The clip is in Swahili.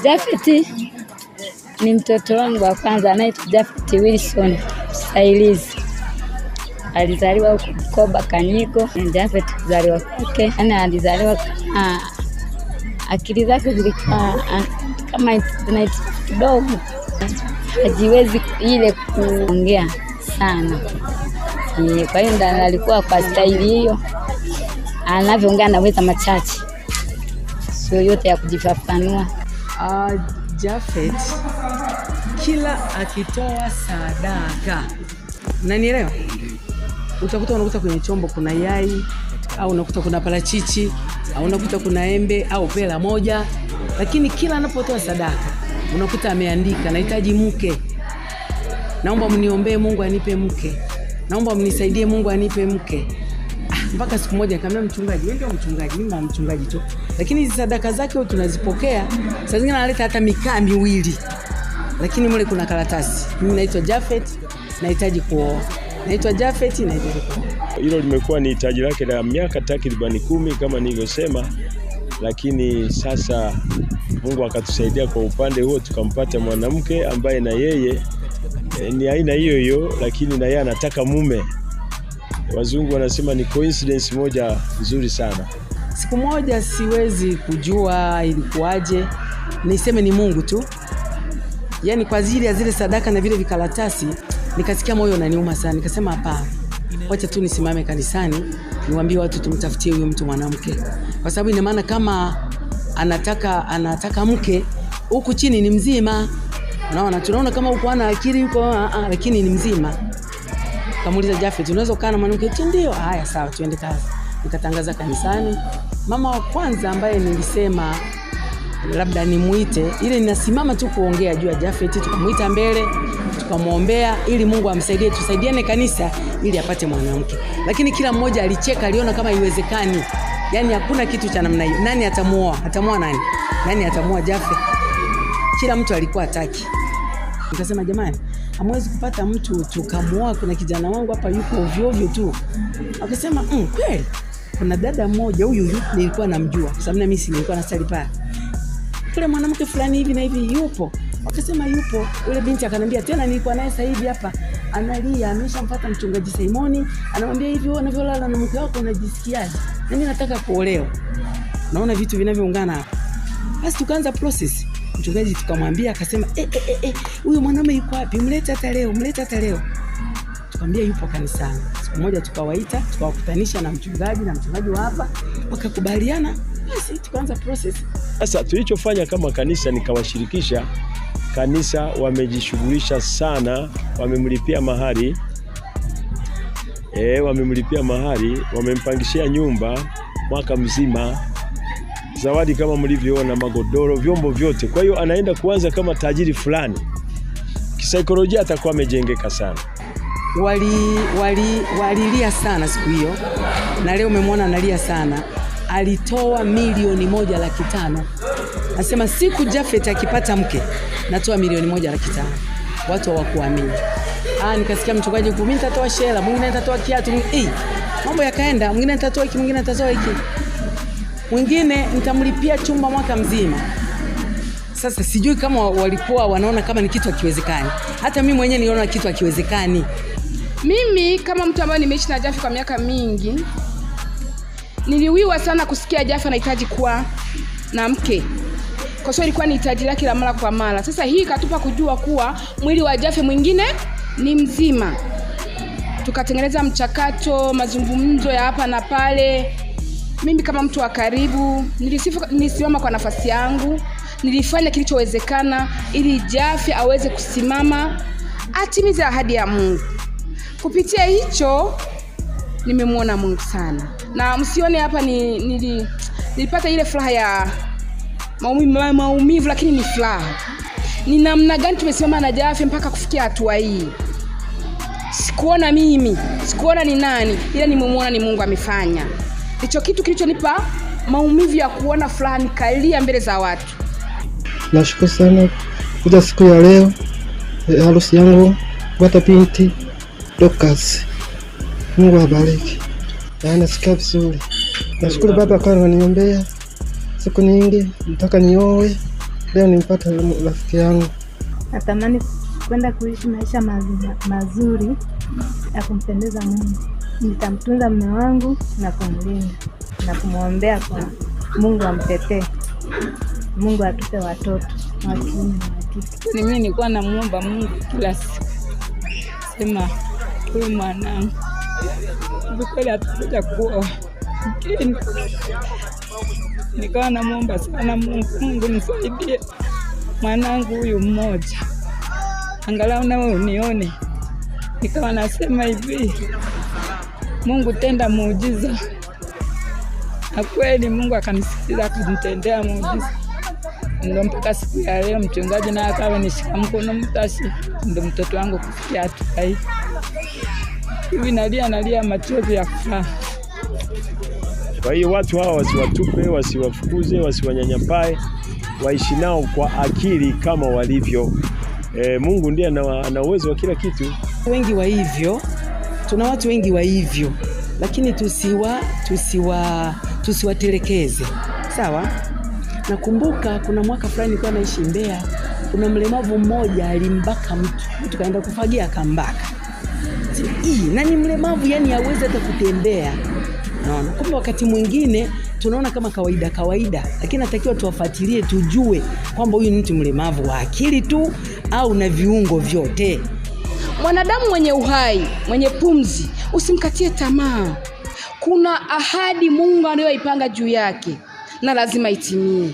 Jafet ni mtoto wangu wa kwanza, anaitwa Jafet Wilson Sailizi. Alizaliwa huko Bukoba Kanyiko. Jafet kuzaliwa kwake, alizaliwa akili zake zilikuwa kama kidogo, hajiwezi ile kuongea sana. Kwa hiyo ndo alikuwa kwa staili hiyo, anavyoongea anaweza machache, sio yote ya kujifafanua. Jafet kila akitoa sadaka, unanielewa, unakuta kwenye chombo kuna yai, au unakuta kuna parachichi, au unakuta kuna embe au pela moja, lakini kila anapotoa sadaka unakuta ameandika nahitaji mke, naomba mniombee Mungu anipe mke, naomba mnisaidie Mungu anipe mke. Mpaka siku moja nikamwambia mchungaji, wewe ndio mchungaji, mimi ni mchungaji tu, lakini hizo sadaka zake tunazipokea, saa zingine analeta hata mikaa miwili, lakini mle kuna karatasi, mimi naitwa Jafet, nahitaji kuoa, naitwa Jafet, nahitaji kuoa. Hilo limekuwa ni hitaji lake la miaka takriban 10 kama nilivyosema, lakini sasa Mungu akatusaidia kwa upande huo, tukampata mwanamke ambaye na yeye ni aina hiyo hiyo, lakini na yeye anataka mume. Wazungu wanasema ni coincidence moja nzuri sana. Siku moja siwezi kujua ilikuwaje, niseme ni Mungu tu. Yaani kwa ajili ya zile sadaka na vile vikaratasi, nikasikia moyo unaniuma sana. Nikasema hapana, wacha tu nisimame kanisani, niwaambie watu tumtafutie huyo mtu mwanamke. Kwa sababu ina maana kama anataka mke, huku chini ni mzima. Unaona, tunaona kama huko ana akili yuko, lakini ni mzima. Kamuuliza Jafet, unaweza kukaa na mwanamke? Ndio. Haya sawa, tuende kazi. Nikatangaza kanisani. Mama wa kwanza ambaye nilisema labda nimuite, ile ninasimama tu kuongea juu ya Jafet, tukamuita mbele, tukamwombea ili Mungu amsaidie, tusaidiane kanisa ili apate mwanamke. Lakini kila mmoja alicheka, aliona kama haiwezekani. Yaani hakuna kitu cha namna hiyo. Nani atamuoa? Atamuoa nani? Nani atamuoa Jafet? Kila mtu alikuwa hataki. Nikasema jamani, hamwezi kupata mtu tukamuoa, kuna kijana wangu hapa yuko ovyo ovyo tu. Akasema kweli. Kuna dada mmoja huyu nilikuwa namjua, kwa sababu mimi nilikuwa nasali pale. Kule mwanamke fulani hivi na hivi yupo. Akasema yupo. Yule binti akaniambia tena nilikuwa naye sasa hivi hapa analia, ameshampata mchungaji Simoni, anamwambia hivi wewe unavyolala na mke wako unajisikiaje? Na mimi nataka kuolewa. Naona vitu vinavyoungana hapa. Basi tukaanza process. Mchungaji tukamwambia, akasema huyu mwanamume yuko wapi? Mlete hata leo. Tukamwambia yupo kanisani. Siku moja tukawaita, tukawakutanisha na mchungaji wa hapa, wakakubaliana, basi tukaanza process. Sasa tulichofanya kama kanisa nikawashirikisha kanisa, wamejishughulisha sana, wamemlipia mahari. Wamempangishia nyumba mwaka mzima. Zawadi kama mlivyoona, magodoro, vyombo vyote. Kwa hiyo anaenda kuanza kama tajiri fulani. Kisaikolojia atakuwa amejengeka sana. Walilia sana siku hiyo. Na leo umemwona analia sana. Alitoa 1,500,000. Anasema siku Jafet akipata mke, natoa 1,500,000. Watu hawakuamini. Nikasikia mchungaji, mimi nitatoa shela, mwingine nitatoa kiatu. Mambo yakaenda, mwingine nitatoa hiki, mwingine nitatoa hiki. Mwingine nitamlipia chumba mwaka mzima. Sasa sijui kama walikuwa wanaona kama ni kitu hakiwezekani. Hata mimi mwenyewe niliona kitu hakiwezekani. Mimi kama mtu ambaye nimeishi na Jafet kwa miaka mingi, niliwiwa sana kusikia Jafet anahitaji kuwa na mke. Kwa sababu ilikuwa ni hitaji lake la mara kwa mara. Sasa hii ikatupa kujua kuwa mwili wa Jafet mwingine ni mzima. Tukatengeneza mchakato, mazungumzo ya hapa na pale. Mimi kama mtu wa karibu, nilisimama kwa nafasi yangu, nilifanya kilichowezekana ili Jafet aweze kusimama, atimize ahadi ya Mungu. Kupitia hicho nimemwona Mungu sana. Na msione hapa nilipata ile furaha ya maumivu, lakini ni furaha. Ni namna gani tumesimama na Jafet mpaka kufikia hatua hii. Sikuona mimi, sikuona ni nani, ila nimemwona ni Mungu amefanya. Hicho kitu kilichonipa maumivu ya kuona furaha, nikalia mbele za watu. Nashukuru sana kuja siku ya leo, harusi yangu kupata binti Dorcas. Mungu abariki. Nasikia vizuri. Nashukuru baba kwa kuniombea. Siku nyingi nataka nioe. leo nimpata rafiki yangu. Natamani kwenda kuishi maisha mazuri ya kumpendeza Mungu. Nitamtunza mume wangu na kumlinda na kumwombea kwa Mungu amtetee. Mungu atupe watoto wa kiume na wa kike. Mimi nilikuwa namuomba Mungu kila siku, sema huyu mwanangu kweli atakuja kuoa. Nikawa namuomba sana Mungu nisaidie mwanangu huyu mmoja, angalau na wewe unione. Nikawa nasema hivi, Mungu tenda muujiza. Na kweli Mungu akanisikiza, akanitendea muujiza. Ndio mpaka siku ya leo mchungaji na akawa nishika mkono mtasi, ndio mtoto wangu kufikia hatua hii. Hivi nalia machozi ya furaha. Kwa hiyo watu hawa wasiwatupe, wasiwafukuze, wasiwanyanyapae, waishi nao kwa akili kama walivyo. Mungu ndiye ana uwezo wa kila kitu. Wengi wa hivyo, tuna watu wengi wa hivyo, lakini tusiwatelekeze. Sawa? Nakumbuka kuna mwaka fulani nilikuwa naishi Mbeya, kuna mlemavu mmoja alimbaka mtu kaenda kufagia akambaka. Na ni mlemavu, yani hawezi hata kutembea. Naona kumbe wakati mwingine tunaona kama kawaida, lakini natakiwa tuwafuatilie, tujue kwamba huyu ni mtu mlemavu wa akili tu au na viungo vyote. Mwanadamu mwenye uhai, mwenye pumzi, usimkatie tamaa. Kuna ahadi Mungu anayoipanga juu yake na lazima itimie.